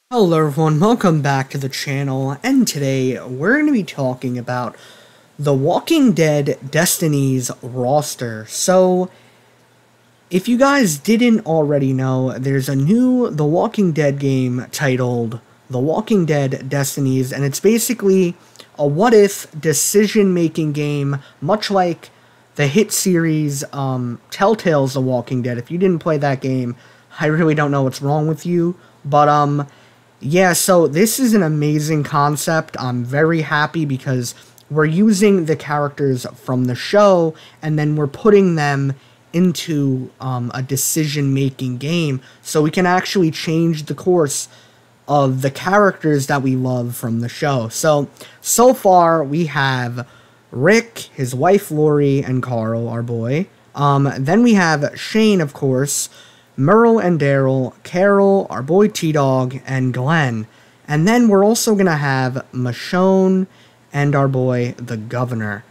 Hello everyone, welcome back to the channel, and today we're going to be talking about The Walking Dead Destinies roster. So, if you guys didn't already know, there's a new The Walking Dead game titled The Walking Dead Destinies, and it's basically a what-if decision-making game, much like the hit series Telltale's The Walking Dead. If you didn't play that game, I really don't know what's wrong with you, but yeah, so this is an amazing concept. I'm very happy because we're using the characters from the show and then we're putting them into a decision-making game so we can actually change the course of the characters that we love from the show. So far we have Rick, his wife Lori, and Carl, our boy. Then we have Shane, of course, Merle and Daryl, Carol, our boy TDog, and Glenn. And then we're also going to have Michonne and our boy, the Governor.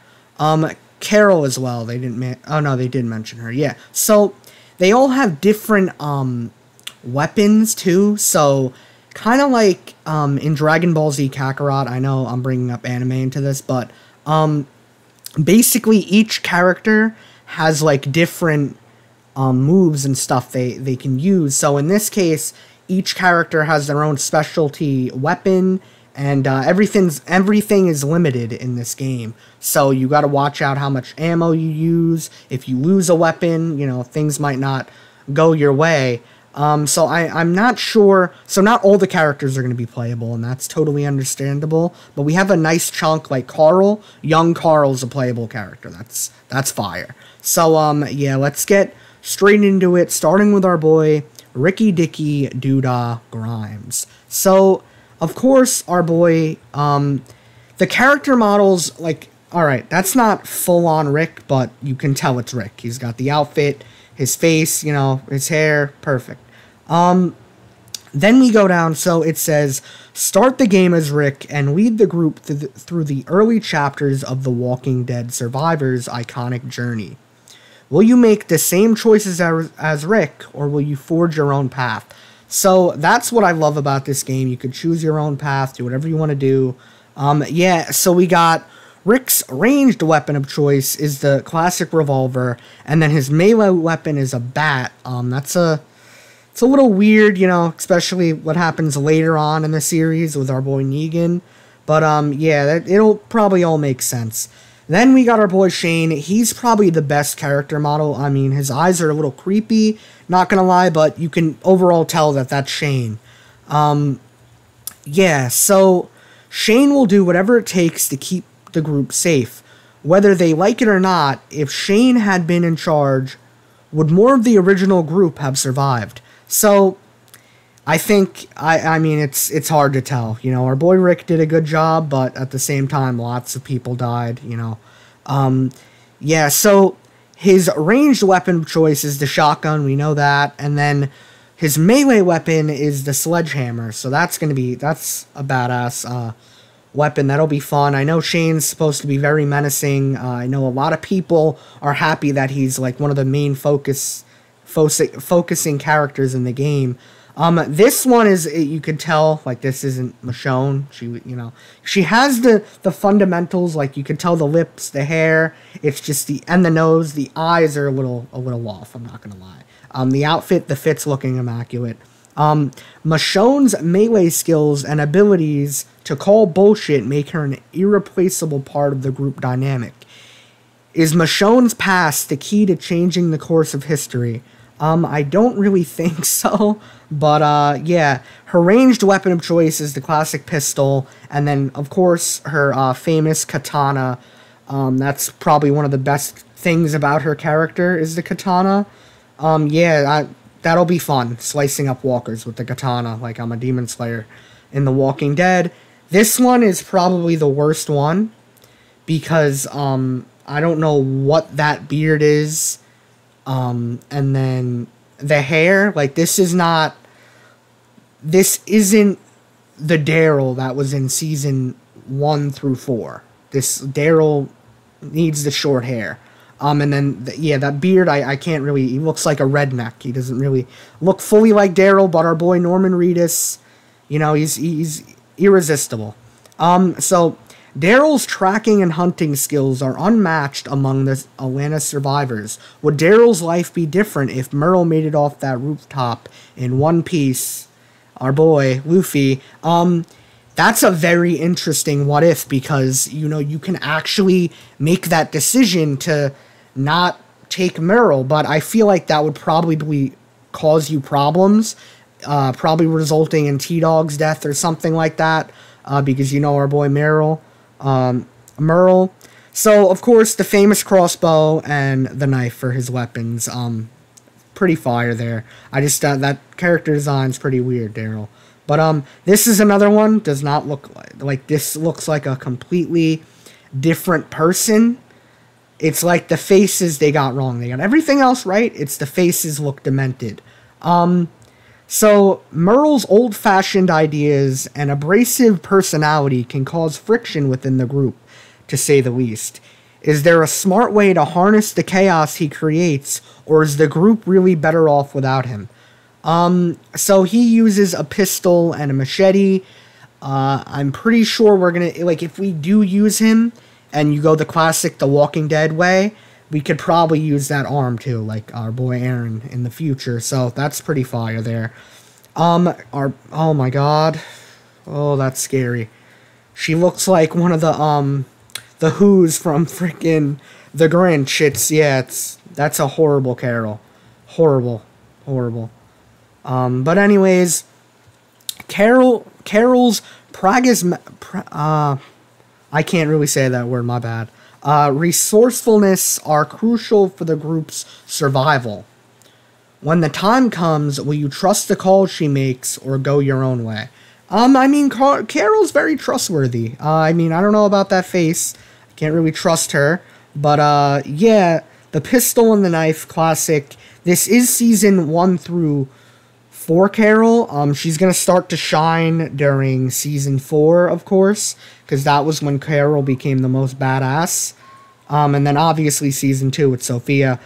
Carol as well. They didn't oh no, they did mention her. Yeah. So they all have different weapons too. So kind of like in Dragon Ball Z Kakarot. I know I'm bringing up anime into this, but basically each character has like different moves and stuff they can use. So in this case, each character has their own specialty weapon, and everything is limited in this game. So you got to watch out how much ammo you use. If you lose a weapon, you know, things might not go your way. So I'm not sure. So not all the characters are going to be playable, and that's totally understandable. But we have a nice chunk like Carl. Young Carl's a playable character. That's fire. So yeah, let's get straight into it, starting with our boy Ricky Dicky Doodah Grimes. So, of course, our boy, the character models, like, alright, that's not full-on Rick, but you can tell it's Rick. He's got the outfit, his face, you know, his hair, perfect. Then we go down, so it says, start the game as Rick and lead the group through the early chapters of The Walking Dead survivors' iconic journey. Will you make the same choices as Rick, or will you forge your own path? So that's what I love about this game. You could choose your own path, do whatever you want to do. Yeah, so we got Rick's ranged weapon of choice is the classic revolver, and then his melee weapon is a bat. It's a little weird, you know, especially what happens later on in the series with our boy Negan. But yeah, it'll probably all make sense. Then we got our boy Shane. He's probably the best character model. I mean, his eyes are a little creepy, not gonna lie, but you can overall tell that that's Shane. Yeah, so Shane will do whatever it takes to keep the group safe. Whether they like it or not, if Shane had been in charge, would more of the original group have survived? So I think, I mean, it's hard to tell. You know, our boy Rick did a good job, but at the same time, lots of people died, you know. Yeah, so his ranged weapon of choice is the shotgun, we know that, and then his melee weapon is the sledgehammer, so that's a badass weapon. That'll be fun. I know Shane's supposed to be very menacing. I know a lot of people are happy that he's like one of the main focusing characters in the game. This one is, you could tell, like, this isn't Michonne. She has the fundamentals, like, you could tell the lips, the hair, it's just and the nose, the eyes are a little off, I'm not gonna lie. The outfit, the fit's looking immaculate. Michonne's melee skills and abilities to call bullshit make her an irreplaceable part of the group dynamic. Is Michonne's past the key to changing the course of history? I don't really think so, but, yeah, her ranged weapon of choice is the classic pistol, and then, of course, her, famous katana. That's probably one of the best things about her character, is the katana. Yeah, that'll be fun, slicing up walkers with the katana, like I'm a demon slayer in The Walking Dead. This one is probably the worst one, because, I don't know what that beard is. And then the hair, like, this isn't the Daryl that was in season 1 through 4. This Daryl needs the short hair. And then, yeah, that beard, I can't really, he looks like a redneck. He doesn't really look fully like Daryl, but our boy Norman Reedus, You know, he's irresistible. So Daryl's tracking and hunting skills are unmatched among the Atlantis survivors. Would Daryl's life be different if Merle made it off that rooftop in one piece? Our boy, Luffy. That's a very interesting what if, because, you know, you can actually make that decision to not take Merle, but I feel like that would probably cause you problems, probably resulting in TDog's death or something like that, because you know our boy Merle. So, of course, the famous crossbow and the knife for his weapons. Pretty fire there. I just, that character design's pretty weird, Daryl. But, this is another one. Does not look like this looks like a completely different person. It's like the faces they got wrong. They got everything else right. It's the faces look demented. So, Merle's old-fashioned ideas and abrasive personality can cause friction within the group, to say the least. Is there a smart way to harness the chaos he creates, or is the group really better off without him? So he uses a pistol and a machete. I'm pretty sure we're gonna, like, if we do use him, and you go the classic The Walking Dead way, we could probably use that arm too, like our boy Aaron in the future. So that's pretty fire there. Oh my god. Oh, that's scary. She looks like one of the Who's from freaking The Grinch. That's a horrible Carol. Horrible. But anyways, Carol's I can't really say that word, my bad. Resourcefulness are crucial for the group's survival. When the time comes, will you trust the calls she makes or go your own way? I mean, Carol's very trustworthy. I mean, I don't know about that face. I can't really trust her. But, yeah, the pistol and the knife, classic. This is season 1 through 4 Carol. She's going to start to shine during season 4, of course, because that was when Carol became the most badass. And then obviously season 2 with Sophia.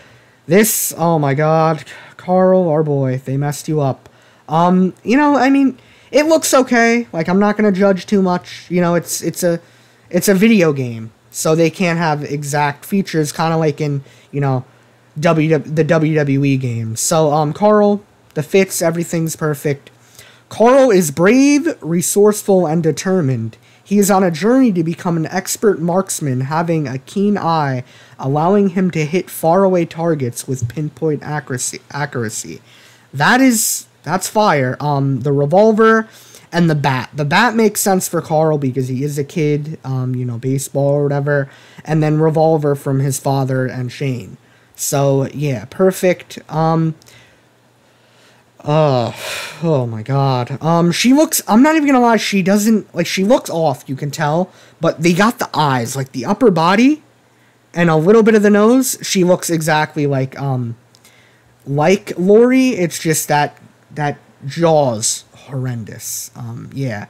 This, oh my god, Carl, our boy, they messed you up. You know, I mean, it looks okay. Like, I'm not going to judge too much. You know, it's a video game, so they can't have exact features, kind of like in, you know, the WWE games. So, Carl, the fits, everything's perfect. Carl is brave, resourceful, and determined. He is on a journey to become an expert marksman, having a keen eye, allowing him to hit faraway targets with pinpoint accuracy. That's fire. The revolver and the bat. The bat makes sense for Carl because he is a kid, you know, baseball or whatever. And then revolver from his father and Shane. So, yeah, perfect. Oh my god. She looks, I'm not even gonna lie, she doesn't, like, she looks off, you can tell, but they got the eyes, like, the upper body, and a little bit of the nose, she looks exactly like Lori, it's just that jaw's horrendous. Yeah.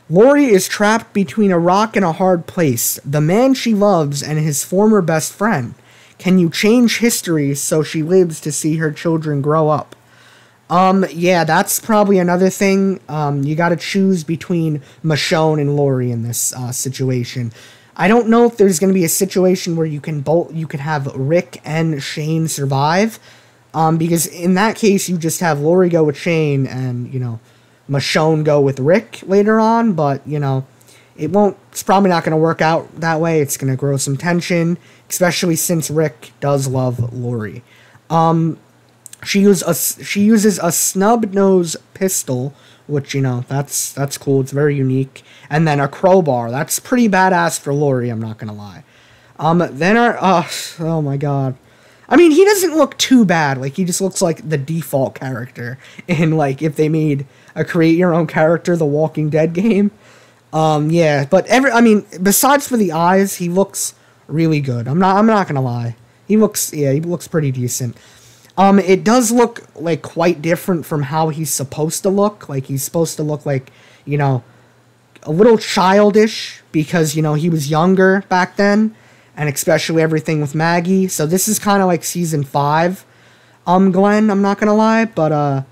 Lori is trapped between a rock and a hard place, the man she loves and his former best friend. Can you change history so she lives to see her children grow up? Yeah, that's probably another thing. You gotta choose between Michonne and Lori in this, situation. I don't know if there's gonna be a situation where you can have Rick and Shane survive, because in that case, you just have Lori go with Shane and, you know, Michonne go with Rick later on, but, you know, it's probably not gonna work out that way. It's gonna grow some tension, especially since Rick does love Lori. She uses a snub-nose pistol, which, you know, that's cool. It's very unique. And then a crowbar. That's pretty badass for Lori, I'm not gonna lie. Then oh my god. I mean, he doesn't look too bad. Like, he just looks like the default character in, like, if they made a create your own character The Walking Dead game. Yeah, but I mean, besides for the eyes, he looks really good. I'm not gonna lie. He looks pretty decent. It does look, like, quite different from how he's supposed to look. Like, he's supposed to look like, you know, a little childish because, you know, he was younger back then, and especially everything with Maggie. So this is kind of like season 5, Glenn, I'm not gonna lie, but,